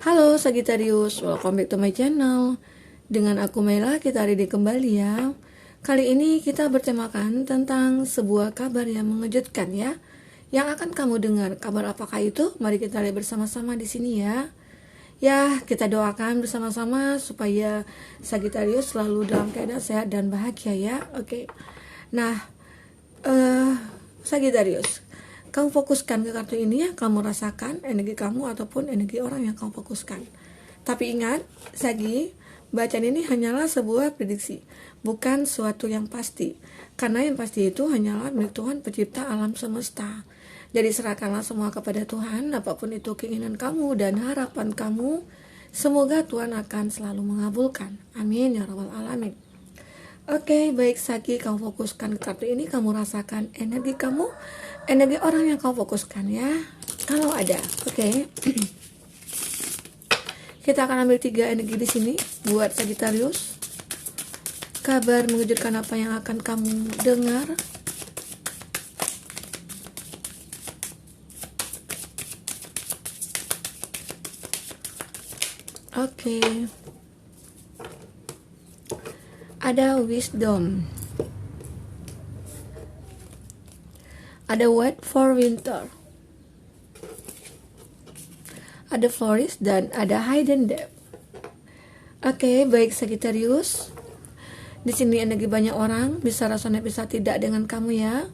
Halo Sagittarius, welcome back to my channel. Dengan aku Mela, kita hari ini kembali ya. Kali ini kita bertemakan tentang sebuah kabar yang mengejutkan ya. Yang akan kamu dengar, kabar apakah itu? Mari kita lihat bersama-sama di sini ya. Ya, kita doakan bersama-sama supaya Sagittarius selalu dalam keadaan sehat dan bahagia ya. Oke. Nah, Sagittarius, kamu fokuskan ke kartu ini ya, kamu rasakan energi kamu ataupun energi orang yang kamu fokuskan. Tapi ingat, Sagi, bacaan ini hanyalah sebuah prediksi, bukan suatu yang pasti. Karena yang pasti itu hanyalah milik Tuhan pencipta alam semesta. Jadi serahkanlah semua kepada Tuhan, apapun itu keinginan kamu dan harapan kamu, semoga Tuhan akan selalu mengabulkan. Amin ya rabbal alamin. Oke, baik Sagi, kamu fokuskan ke kartu ini, kamu rasakan energi kamu, energi orang yang kamu fokuskan ya. Kalau ada, oke. Kita akan ambil 3 energi di sini buat Sagittarius. Kabar mengejutkan apa yang akan kamu dengar. Oke. Ada wisdom, ada wait for winter, ada flourish, dan ada hidden depth. Oke, baik Sagittarius. Di sini energi banyak orang, bisa resonate bisa tidak dengan kamu ya.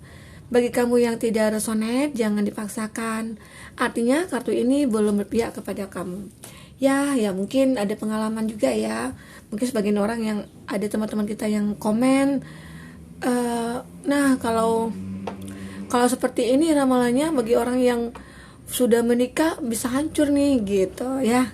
Bagi kamu yang tidak resonate, jangan dipaksakan. Artinya kartu ini belum berpihak kepada kamu. Ya mungkin ada pengalaman juga ya. Mungkin sebagian orang yang ada teman-teman kita yang komen, nah kalau seperti ini ramalannya bagi orang yang sudah menikah bisa hancur nih gitu ya.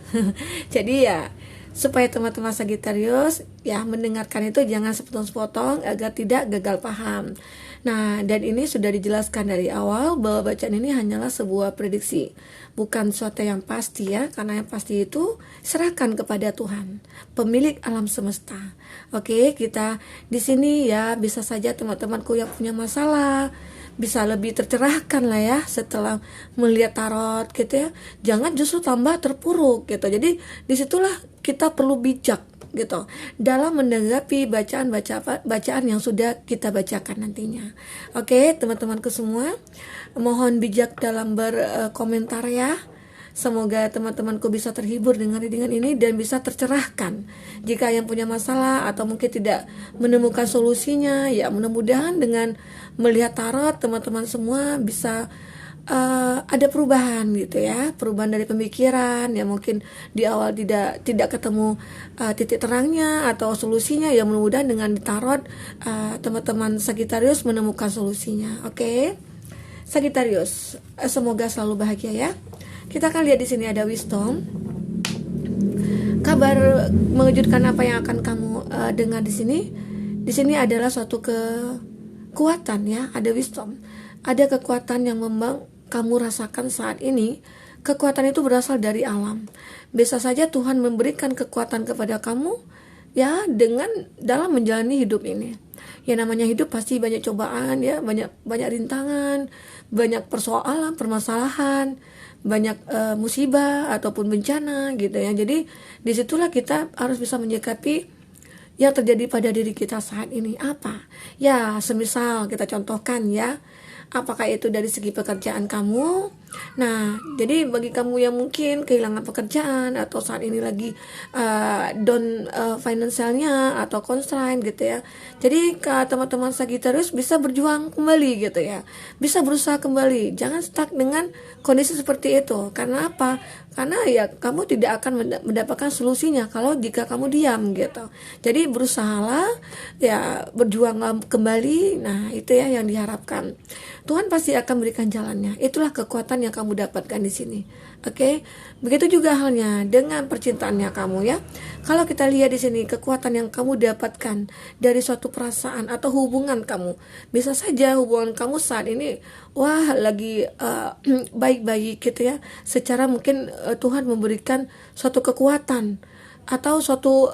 Jadi ya supaya teman-teman Sagittarius ya mendengarkan itu jangan sepotong-sepotong agar tidak gagal paham. Nah, dan ini sudah dijelaskan dari awal bahwa bacaan ini hanyalah sebuah prediksi, bukan sesuatu yang pasti ya, karena yang pasti itu serahkan kepada Tuhan, pemilik alam semesta. Oke, kita di sini ya bisa saja teman-temanku yang punya masalah bisa lebih tercerahkan lah ya setelah melihat tarot gitu ya. Jangan justru tambah terpuruk gitu. Jadi disitulah kita perlu bijak gitu dalam menanggapi bacaan yang sudah kita bacakan nantinya. Oke, teman-temanku semua, mohon bijak dalam berkomentar ya. Semoga teman-temanku bisa terhibur dengan ini dan bisa tercerahkan. Jika yang punya masalah atau mungkin tidak menemukan solusinya, ya mudah-mudahan dengan melihat tarot teman-teman semua bisa ada perubahan gitu ya, perubahan dari pemikiran yang mungkin di awal tidak ketemu titik terangnya atau solusinya, ya mudah-mudahan dengan tarot teman-teman Sagittarius menemukan solusinya. Oke. Sagittarius, semoga selalu bahagia ya. Kita akan lihat di sini ada wisdom. Kabar mengejutkan apa yang akan kamu dengar di sini? Di sini adalah suatu kekuatan ya, ada wisdom. Ada kekuatan yang memang kamu rasakan saat ini. Kekuatan itu berasal dari alam. Bisa saja Tuhan memberikan kekuatan kepada kamu ya dengan dalam menjalani hidup ini. Ya namanya hidup pasti banyak cobaan ya, banyak rintangan, banyak persoalan, permasalahan, banyak musibah ataupun bencana gitu ya. Jadi disitulah kita harus bisa menyikapi yang terjadi pada diri kita saat ini. Apa? Ya semisal kita contohkan ya, apakah itu dari segi pekerjaan kamu. Nah, jadi bagi kamu yang mungkin kehilangan pekerjaan atau saat ini lagi down finansialnya atau constraint gitu ya. Jadi teman-teman Sagittarius bisa berjuang kembali gitu ya. Bisa berusaha kembali. Jangan stuck dengan kondisi seperti itu. Karena apa? Karena ya kamu tidak akan mendapatkan solusinya kalau jika kamu diam gitu. Jadi berusahalah ya berjuang kembali. Nah, itu ya yang diharapkan. Tuhan pasti akan berikan jalannya. Itulah kekuatan yang kamu dapatkan di sini. Oke, begitu juga halnya dengan percintaannya kamu ya. Kalau kita lihat di sini kekuatan yang kamu dapatkan dari suatu perasaan atau hubungan kamu, bisa saja hubungan kamu saat ini lagi baik-baik gitu ya. Secara mungkin Tuhan memberikan suatu kekuatan atau suatu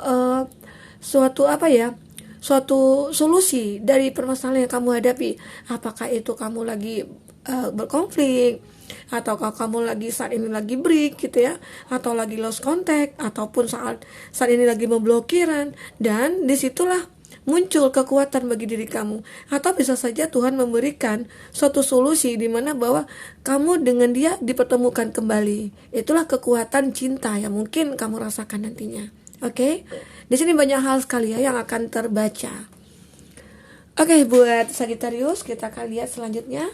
apa ya? Suatu solusi dari permasalahan yang kamu hadapi. Apakah itu kamu lagi berkonflik ataukah kamu lagi saat ini lagi break gitu ya, atau lagi lost contact, ataupun saat ini lagi memblokiran, dan disitulah muncul kekuatan bagi diri kamu. Atau bisa saja Tuhan memberikan suatu solusi di mana bahwa kamu dengan dia dipertemukan kembali. Itulah kekuatan cinta yang mungkin kamu rasakan nantinya. Oke? Di sini banyak hal sekali ya yang akan terbaca. Oke, buat Sagittarius kita akan lihat selanjutnya.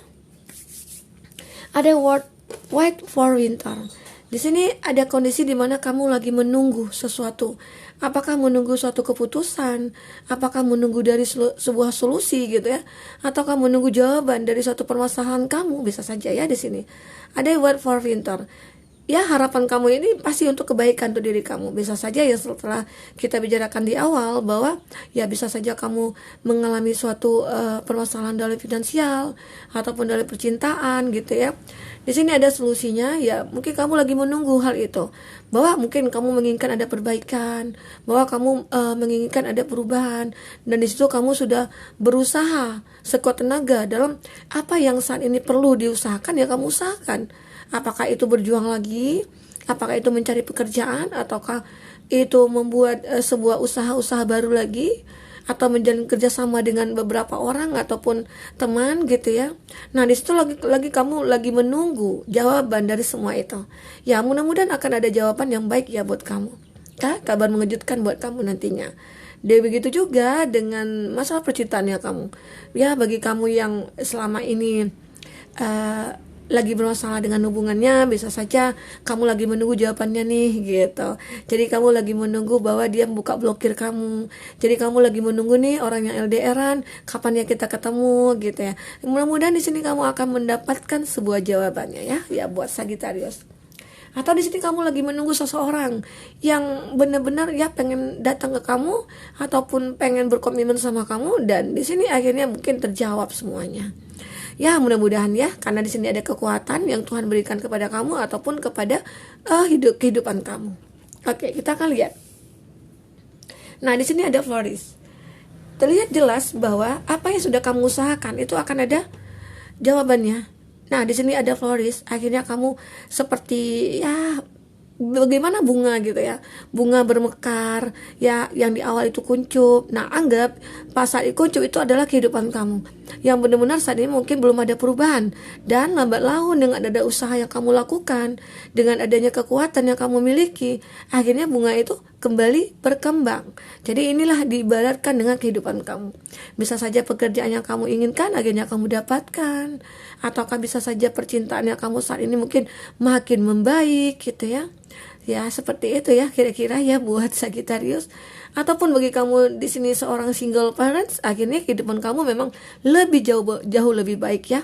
Ada word wait for winter. Di sini ada kondisi di mana kamu lagi menunggu sesuatu. Apakah menunggu suatu keputusan? Apakah menunggu dari sebuah solusi gitu ya? Ataukah menunggu jawaban dari suatu permasalahan kamu? Bisa saja ya di sini. Ada word for winter. Ya, harapan kamu ini pasti untuk kebaikan untuk diri kamu. Bisa saja ya setelah kita bicarakan di awal bahwa ya bisa saja kamu mengalami suatu permasalahan dalam finansial ataupun dalam percintaan gitu ya. Di sini ada solusinya ya, mungkin kamu lagi menunggu hal itu. Bahwa mungkin kamu menginginkan ada perbaikan, bahwa kamu menginginkan ada perubahan, dan di situ kamu sudah berusaha sekuat tenaga dalam apa yang saat ini perlu diusahakan ya kamu usahakan. Apakah itu berjuang lagi, apakah itu mencari pekerjaan, ataukah itu membuat sebuah usaha-usaha baru lagi, atau menjalin kerjasama dengan beberapa orang ataupun teman gitu ya. Nah, di situ lagi kamu lagi menunggu jawaban dari semua itu. Ya, mudah-mudahan akan ada jawaban yang baik ya buat kamu. Kabar mengejutkan buat kamu nantinya. Dan begitu juga dengan masalah percintaannya kamu. Ya, bagi kamu yang selama ini lagi bermasalah dengan hubungannya, bisa saja kamu lagi menunggu jawabannya nih gitu. Jadi kamu lagi menunggu bahwa dia buka blokir kamu. Jadi kamu lagi menunggu nih orang yang LDRan, kapan ya kita ketemu gitu ya. Mudah-mudahan di sini kamu akan mendapatkan sebuah jawabannya ya buat Sagittarius. Atau di sini kamu lagi menunggu seseorang yang benar-benar ya pengen datang ke kamu ataupun pengen berkomitmen sama kamu, dan di sini akhirnya mungkin terjawab semuanya. Ya, mudah-mudahan ya, karena di sini ada kekuatan yang Tuhan berikan kepada kamu ataupun kepada kehidupan kamu. Oke, kita akan lihat. Nah, di sini ada Floris. Terlihat jelas bahwa apa yang sudah kamu usahakan itu akan ada jawabannya. Nah, di sini ada Floris. Akhirnya kamu seperti ya bagaimana bunga gitu ya, bunga bermekar ya, yang di awal itu kuncup. Nah, anggap pas saat itu kuncup itu adalah kehidupan kamu yang benar-benar saat ini mungkin belum ada perubahan, dan lambat laun dengan ada usaha yang kamu lakukan, dengan adanya kekuatan yang kamu miliki, akhirnya bunga itu kembali berkembang. Jadi inilah diibaratkan dengan kehidupan kamu. Bisa saja pekerjaan yang kamu inginkan akhirnya kamu dapatkan, ataukah bisa saja percintaan yang kamu saat ini mungkin makin membaik gitu ya. Ya, seperti itu ya kira-kira ya buat Sagittarius. Ataupun bagi kamu di sini seorang single parents, akhirnya kehidupan kamu memang lebih jauh lebih baik ya.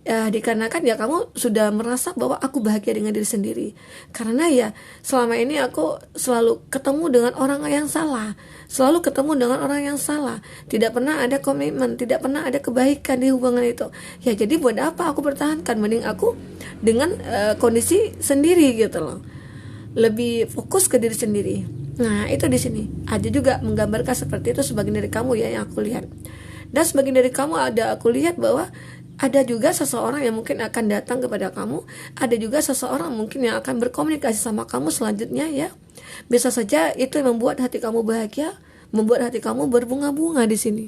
Dikarenakan ya kamu sudah merasa bahwa aku bahagia dengan diri sendiri. Karena ya selama ini aku selalu ketemu dengan orang yang salah, selalu ketemu dengan orang yang salah, tidak pernah ada komitmen, tidak pernah ada kebaikan di hubungan itu. Ya, jadi buat apa aku bertahankan, mending aku dengan kondisi sendiri gitu loh, lebih fokus ke diri sendiri. Nah, itu di sini ada juga menggambarkan seperti itu sebagian dari kamu ya yang aku lihat. Dan sebagian dari kamu aku lihat bahwa ada juga seseorang yang mungkin akan datang kepada kamu, ada juga seseorang mungkin yang akan berkomunikasi sama kamu selanjutnya ya. Bisa saja itu yang membuat hati kamu bahagia, membuat hati kamu berbunga-bunga di sini.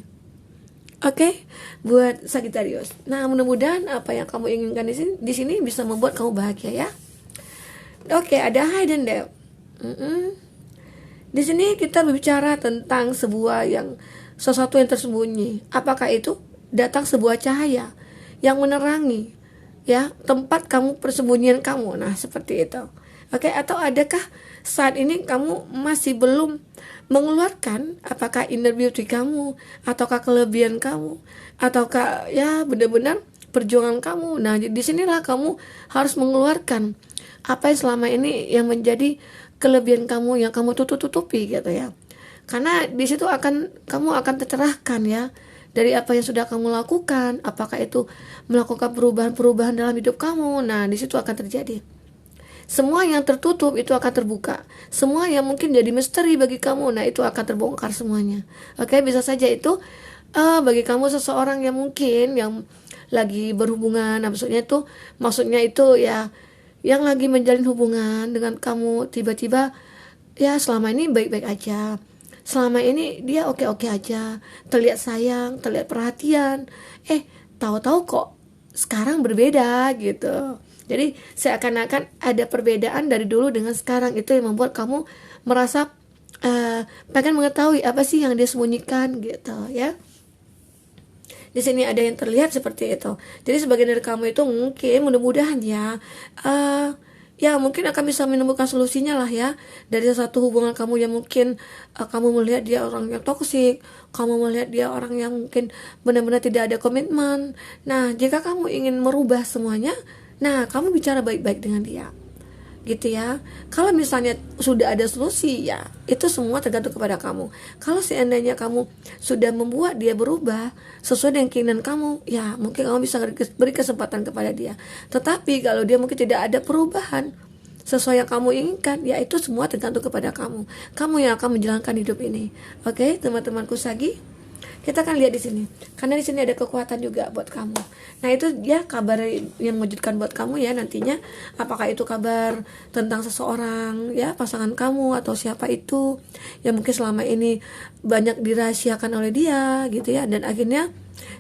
Oke, buat Sagittarius. Nah, mudah-mudahan apa yang kamu inginkan di sini bisa membuat kamu bahagia ya. Oke, ada hidden depth. Di sini kita berbicara tentang sesuatu yang tersembunyi. Apakah itu datang sebuah cahaya yang menerangi ya tempat kamu persembunyian kamu. Nah, seperti itu. Oke, atau adakah saat ini kamu masih belum mengeluarkan apakah inner beauty kamu, ataukah kelebihan kamu, ataukah ya benar-benar perjuangan kamu. Nah, di sinilah kamu harus mengeluarkan apa yang selama ini yang menjadi kelebihan kamu yang kamu tutupi gitu ya. Karena di situ kamu akan tercerahkan ya dari apa yang sudah kamu lakukan, apakah itu melakukan perubahan-perubahan dalam hidup kamu. Nah, di situ akan terjadi. Semua yang tertutup itu akan terbuka. Semua yang mungkin jadi misteri bagi kamu, nah itu akan terbongkar semuanya. Oke, bisa saja itu bagi kamu seseorang yang mungkin yang lagi berhubungan. Nah, maksudnya itu ya, yang lagi menjalin hubungan dengan kamu, tiba-tiba ya selama ini baik-baik aja, selama ini dia oke-oke aja, terlihat sayang, terlihat perhatian, tahu-tahu kok sekarang berbeda gitu. Jadi seakan-akan ada perbedaan dari dulu dengan sekarang. Itu yang membuat kamu merasa pengen mengetahui apa sih yang dia sembunyikan gitu ya. Di sini ada yang terlihat seperti itu. Jadi sebagian dari kamu itu mungkin mudah-mudahan ya, ya mungkin akan bisa menemukan solusinya lah ya, dari satu hubungan kamu yang mungkin kamu melihat dia orang yang toksik, kamu melihat dia orang yang mungkin benar-benar tidak ada komitmen. Nah, jika kamu ingin merubah semuanya, nah kamu bicara baik-baik dengan dia gitu ya. Kalau misalnya sudah ada solusi, ya itu semua tergantung kepada kamu. Kalau seandainya kamu sudah membuat dia berubah sesuai dengan keinginan kamu, ya mungkin kamu bisa beri kesempatan kepada dia. Tetapi kalau dia mungkin tidak ada perubahan sesuai yang kamu inginkan, ya itu semua tergantung kepada kamu. Kamu yang akan menjalankan hidup ini. Oke, teman-temanku Sagi, kita akan lihat di sini, karena di sini ada kekuatan juga buat kamu. Nah, itu ya kabar yang mengejutkan buat kamu ya nantinya. Apakah itu kabar tentang seseorang ya, pasangan kamu atau siapa itu yang mungkin selama ini banyak dirahasiakan oleh dia gitu ya, dan akhirnya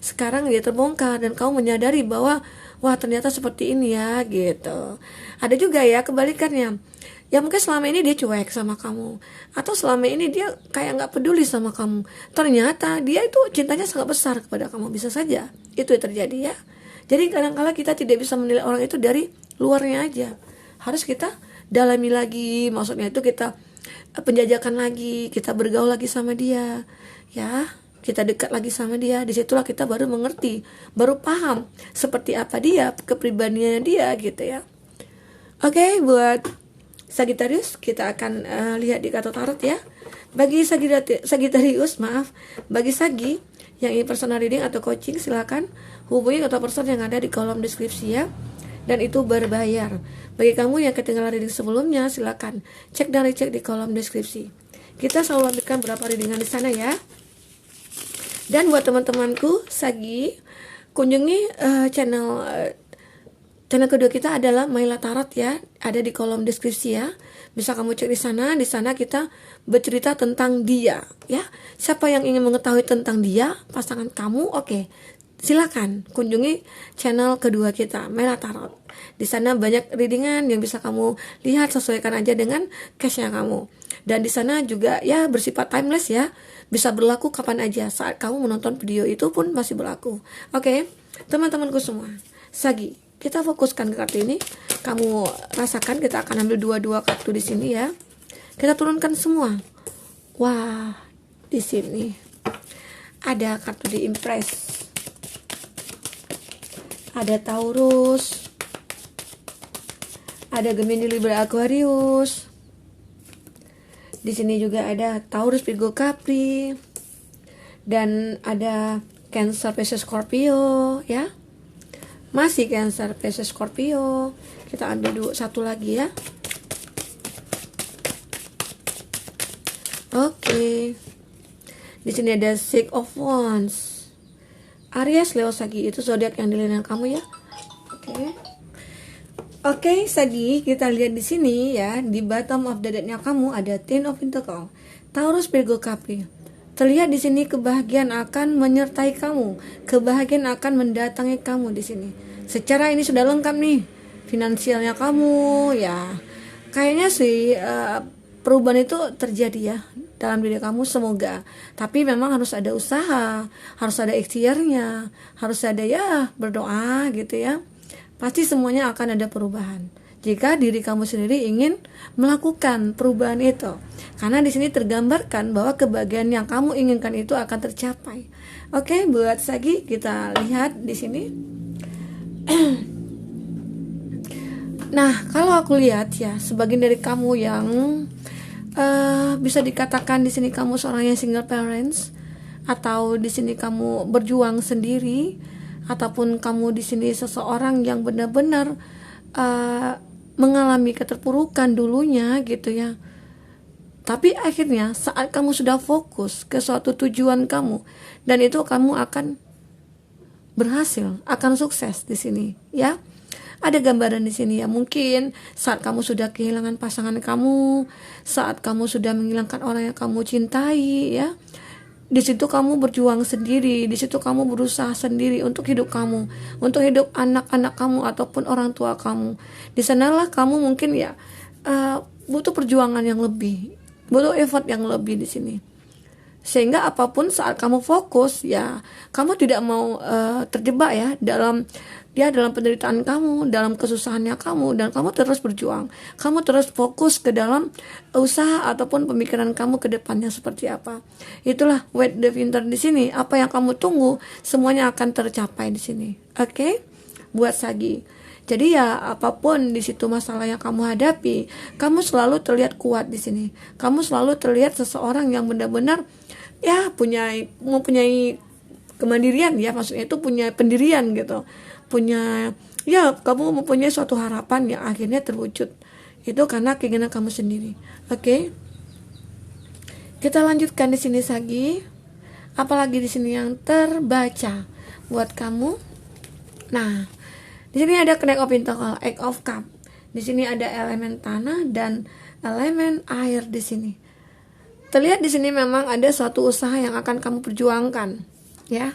sekarang dia terbongkar dan kamu menyadari bahwa wah ternyata seperti ini ya gitu. Ada juga ya kebalikannya, ya mungkin selama ini dia cuek sama kamu, atau selama ini dia kayak nggak peduli sama kamu. Ternyata dia itu cintanya sangat besar kepada kamu. Bisa saja itu yang terjadi ya. Jadi kadang-kala kita tidak bisa menilai orang itu dari luarnya aja. Harus kita dalami lagi. Maksudnya itu kita penjajakan lagi, kita bergaul lagi sama dia ya, kita dekat lagi sama dia. Disitulah kita baru mengerti, baru paham seperti apa dia, kepribadiannya dia gitu ya. Oke, buat Sagittarius, kita akan lihat di kartu tarot ya. Bagi Sagittarius, bagi Sagi yang ingin personal reading atau coaching, silakan hubungi atau person yang ada di kolom deskripsi ya. Dan itu berbayar. Bagi kamu yang ketinggalan reading sebelumnya, silakan cek dan recheck di kolom deskripsi. Kita selalu lampirkan berapa readingan di sana ya. Dan buat teman-temanku Sagi, kunjungi channel kedua kita adalah Maila Tarot ya, ada di kolom deskripsi ya. Bisa kamu cek di sana. Di sana kita bercerita tentang dia ya. Siapa yang ingin mengetahui tentang dia, pasangan kamu, oke, silakan kunjungi channel kedua kita, Maila Tarot. Di sana banyak readingan yang bisa kamu lihat, sesuaikan aja dengan case-nya kamu. Dan di sana juga ya bersifat timeless ya, bisa berlaku kapan aja, saat kamu menonton video itu pun masih berlaku. Oke, teman-temanku semua, Sagi, kita fokuskan ke kartu ini. Kamu rasakan, kita akan ambil dua kartu di sini ya. Kita turunkan semua. Wah, di sini ada kartu di Impress. Ada Taurus. Ada Gemini, Libra, Aquarius. Di sini juga ada Taurus, Virgo, Capri. Dan ada Cancer, Pisces, Scorpio ya. Masih Cancer, Pisces, Scorpio. Kita ambil satu lagi ya. Oke. Di sini ada Six of Wands. Aries, Leo, Sagi, itu zodiak yang dilihat kamu ya. Oke, Sagi, kita lihat di sini ya, di bottom of the deck-nya kamu ada Ten of Pentacles, Taurus, Virgo, Capri. Terlihat di sini kebahagiaan akan menyertai kamu, kebahagiaan akan mendatangi kamu di sini. Secara ini sudah lengkap nih, finansialnya kamu ya. Kayaknya sih perubahan itu terjadi ya dalam diri kamu, semoga. Tapi memang harus ada usaha, harus ada ikhtiarnya, harus ada ya berdoa gitu ya. Pasti semuanya akan ada perubahan jika diri kamu sendiri ingin melakukan perubahan itu. Karena di sini tergambarkan bahwa kebahagiaan yang kamu inginkan itu akan tercapai. Oke, buat Sagi, kita lihat di sini. Nah, kalau aku lihat ya, sebagian dari kamu yang bisa dikatakan di sini kamu seorang yang single parents, atau di sini kamu berjuang sendiri, ataupun kamu di sini seseorang yang benar-benar mengalami keterpurukan dulunya gitu ya. Tapi akhirnya saat kamu sudah fokus ke suatu tujuan kamu, dan itu kamu akan berhasil, akan sukses di sini, ya. Ada gambaran di sini ya, mungkin saat kamu sudah kehilangan pasangan kamu, saat kamu sudah menghilangkan orang yang kamu cintai, ya. Di situ kamu berjuang sendiri, di situ kamu berusaha sendiri untuk hidup kamu, untuk hidup anak-anak kamu ataupun orang tua kamu. Di sanalah kamu mungkin ya butuh perjuangan yang lebih, butuh effort yang lebih di sini. Sehingga apapun saat kamu fokus ya, kamu tidak mau terjebak ya dalam penderitaan kamu, dalam kesusahannya kamu, dan kamu terus berjuang. Kamu terus fokus ke dalam usaha ataupun pemikiran kamu ke depannya seperti apa. Itulah White Dove Winter di sini. Apa yang kamu tunggu semuanya akan tercapai di sini. Oke? Buat Sagi. Jadi ya apapun di situ masalah yang kamu hadapi, kamu selalu terlihat kuat di sini. Kamu selalu terlihat seseorang yang benar-benar ya mempunyai kemandirian ya, maksudnya itu punya pendirian gitu. Punya ya, kamu mempunyai suatu harapan yang akhirnya terwujud. Itu karena keinginan kamu sendiri. Oke. Kita lanjutkan di sini Sagi. Apalagi di sini yang terbaca buat kamu. Nah, di sini ada Knight of Pentacles, Eight of Cups. Di sini ada elemen tanah dan elemen air di sini. Terlihat di sini memang ada suatu usaha yang akan kamu perjuangkan, ya.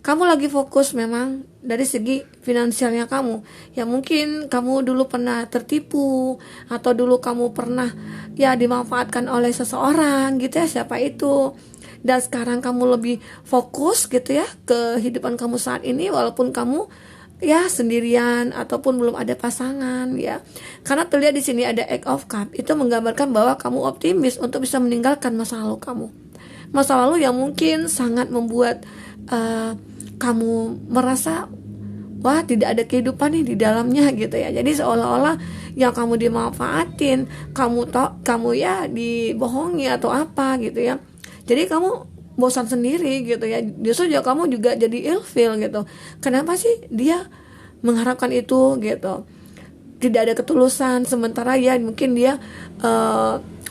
Kamu lagi fokus memang dari segi finansialnya kamu. Ya mungkin kamu dulu pernah tertipu, atau dulu kamu pernah ya dimanfaatkan oleh seseorang gitu ya, siapa itu. Dan sekarang kamu lebih fokus gitu ya ke kehidupan kamu saat ini, walaupun kamu ya sendirian ataupun belum ada pasangan ya. Karena terlihat di sini ada Eight of Cups, itu menggambarkan bahwa kamu optimis untuk bisa meninggalkan masa lalu kamu. Masa lalu yang mungkin sangat membuat kamu merasa wah tidak ada kehidupan nih di dalamnya gitu ya. Jadi seolah-olah yang kamu dimanfaatin, kamu ya dibohongi atau apa gitu ya. Jadi kamu bosan sendiri gitu ya. Justru kamu juga jadi ilfeel gitu. Kenapa sih dia mengharapkan itu gitu? Tidak ada ketulusan, sementara ya mungkin dia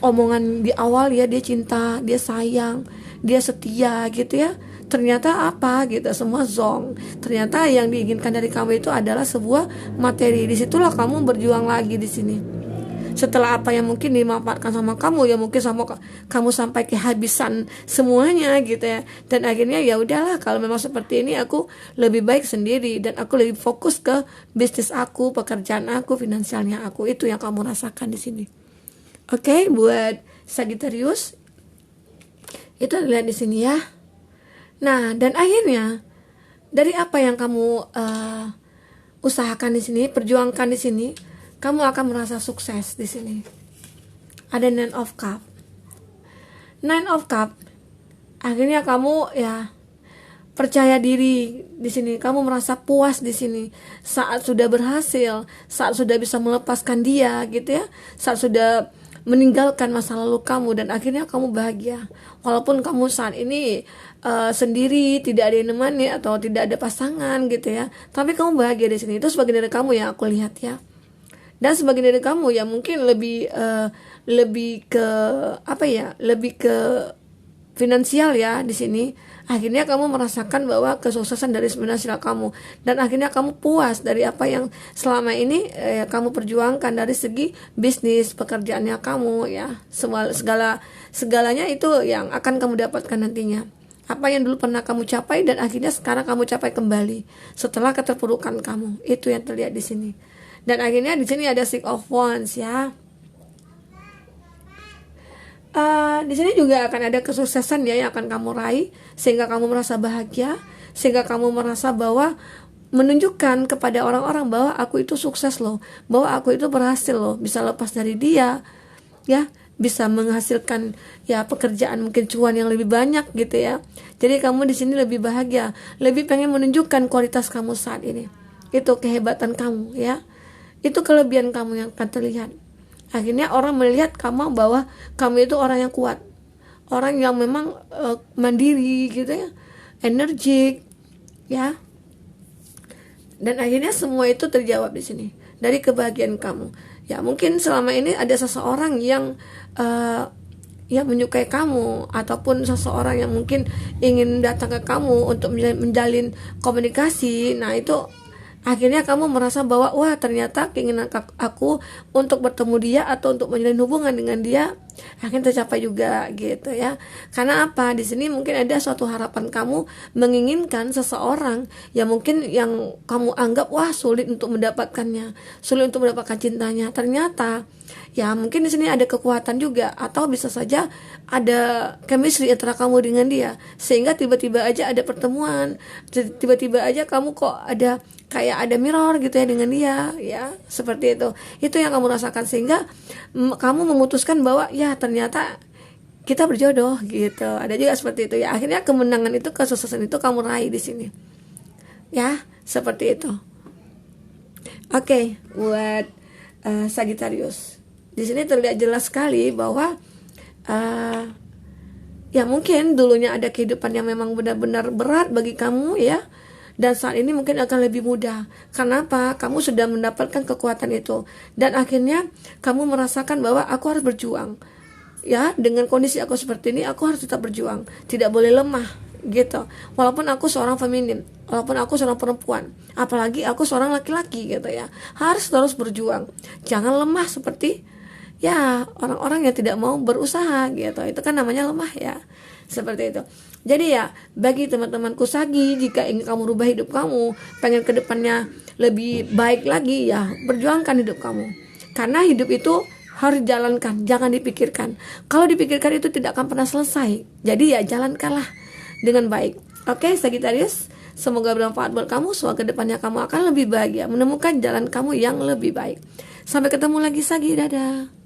omongan di awal ya dia cinta, dia sayang, dia setia gitu ya. Ternyata apa gitu, semua zong. Ternyata yang diinginkan dari kamu itu adalah sebuah materi. Disitulah kamu berjuang lagi di sini. Setelah apa yang mungkin dimanfaatkan sama kamu, ya mungkin sama kamu sampai kehabisan semuanya gitu ya. Dan akhirnya ya udahlah, kalau memang seperti ini aku lebih baik sendiri dan aku lebih fokus ke bisnis aku, pekerjaan aku, finansialnya aku. Itu yang kamu rasakan di sini. Oke, buat Sagittarius itu dilihat di sini ya. Nah, dan akhirnya dari apa yang kamu usahakan di sini, perjuangkan di sini, kamu akan merasa sukses di sini. Ada Nine of Cups. Nine of Cups. Akhirnya kamu ya percaya diri di sini. Kamu merasa puas di sini saat sudah berhasil, saat sudah bisa melepaskan dia gitu ya. Saat sudah meninggalkan masa lalu kamu dan akhirnya kamu bahagia. Walaupun kamu saat ini sendiri, tidak ada yang nemani atau tidak ada pasangan gitu ya. Tapi kamu bahagia di sini. Itu sebagian dari kamu yang aku lihat ya. Dan sebagian dari kamu ya mungkin lebih ke apa ya? Lebih ke finansial ya di sini. Akhirnya kamu merasakan bahwa kesuksesan dari finansial kamu dan akhirnya kamu puas dari apa yang selama ini kamu perjuangkan dari segi bisnis, pekerjaannya kamu ya. Segalanya itu yang akan kamu dapatkan nantinya. Apa yang dulu pernah kamu capai dan akhirnya sekarang kamu capai kembali setelah keterpurukan kamu. Itu yang terlihat di sini. Dan akhirnya di sini ada Six of Wands ya. Di sini juga akan ada kesuksesan ya yang akan kamu raih sehingga kamu merasa bahagia, sehingga kamu merasa bahwa menunjukkan kepada orang-orang bahwa aku itu sukses loh, bahwa aku itu berhasil loh, bisa lepas dari dia ya, bisa menghasilkan ya pekerjaan mungkin cuan yang lebih banyak gitu ya. Jadi kamu di sini lebih bahagia, lebih pengen menunjukkan kualitas kamu saat ini. Itu kehebatan kamu ya. Itu kelebihan kamu yang akan terlihat. Akhirnya orang melihat kamu bahwa kamu itu orang yang kuat, orang yang memang mandiri gitu ya, energik ya. Dan akhirnya semua itu terjawab di sini dari kebahagiaan kamu. Ya mungkin selama ini ada seseorang yang ya menyukai kamu, ataupun seseorang yang mungkin ingin datang ke kamu untuk menjalin komunikasi. Nah itu akhirnya kamu merasa bahwa wah ternyata keinginan aku untuk bertemu dia atau untuk menjalin hubungan dengan dia akhirnya tercapai juga gitu ya. Karena apa? Di sini mungkin ada suatu harapan kamu menginginkan seseorang yang mungkin yang kamu anggap wah sulit untuk mendapatkannya, sulit untuk mendapatkan cintanya. Ternyata ya mungkin di sini ada kekuatan juga, atau bisa saja ada chemistry antara kamu dengan dia, sehingga tiba-tiba aja ada pertemuan, tiba-tiba aja kamu kok ada kayak ada mirror gitu ya dengan dia ya, seperti itu yang kamu rasakan, sehingga kamu memutuskan bahwa ya ternyata kita berjodoh gitu. Ada juga seperti itu ya, akhirnya kemenangan itu, kesuksesan itu kamu raih di sini ya, seperti itu. Oke, buat Sagittarius, di sini terlihat jelas sekali bahwa ya mungkin dulunya ada kehidupan yang memang benar-benar berat bagi kamu ya, dan saat ini mungkin akan lebih mudah. Karena apa? Kamu sudah mendapatkan kekuatan itu, dan akhirnya kamu merasakan bahwa aku harus berjuang ya, dengan kondisi aku seperti ini aku harus tetap berjuang, tidak boleh lemah gitu. Walaupun aku seorang feminim, walaupun aku seorang perempuan, apalagi aku seorang laki-laki gitu ya, harus terus berjuang, jangan lemah seperti ya orang-orang yang tidak mau berusaha gitu. Itu kan namanya lemah ya, seperti itu. Jadi ya bagi teman-temanku Sagi, jika ingin kamu rubah hidup kamu, pengen ke depannya lebih baik lagi ya, perjuangkan hidup kamu. Karena hidup itu harus dijalankan, jangan dipikirkan. Kalau dipikirkan itu tidak akan pernah selesai. Jadi ya jalankanlah dengan baik. Oke Sagittarius, semoga bermanfaat buat kamu. Semoga ke depannya kamu akan lebih bahagia, menemukan jalan kamu yang lebih baik. Sampai ketemu lagi Sagi, dadah.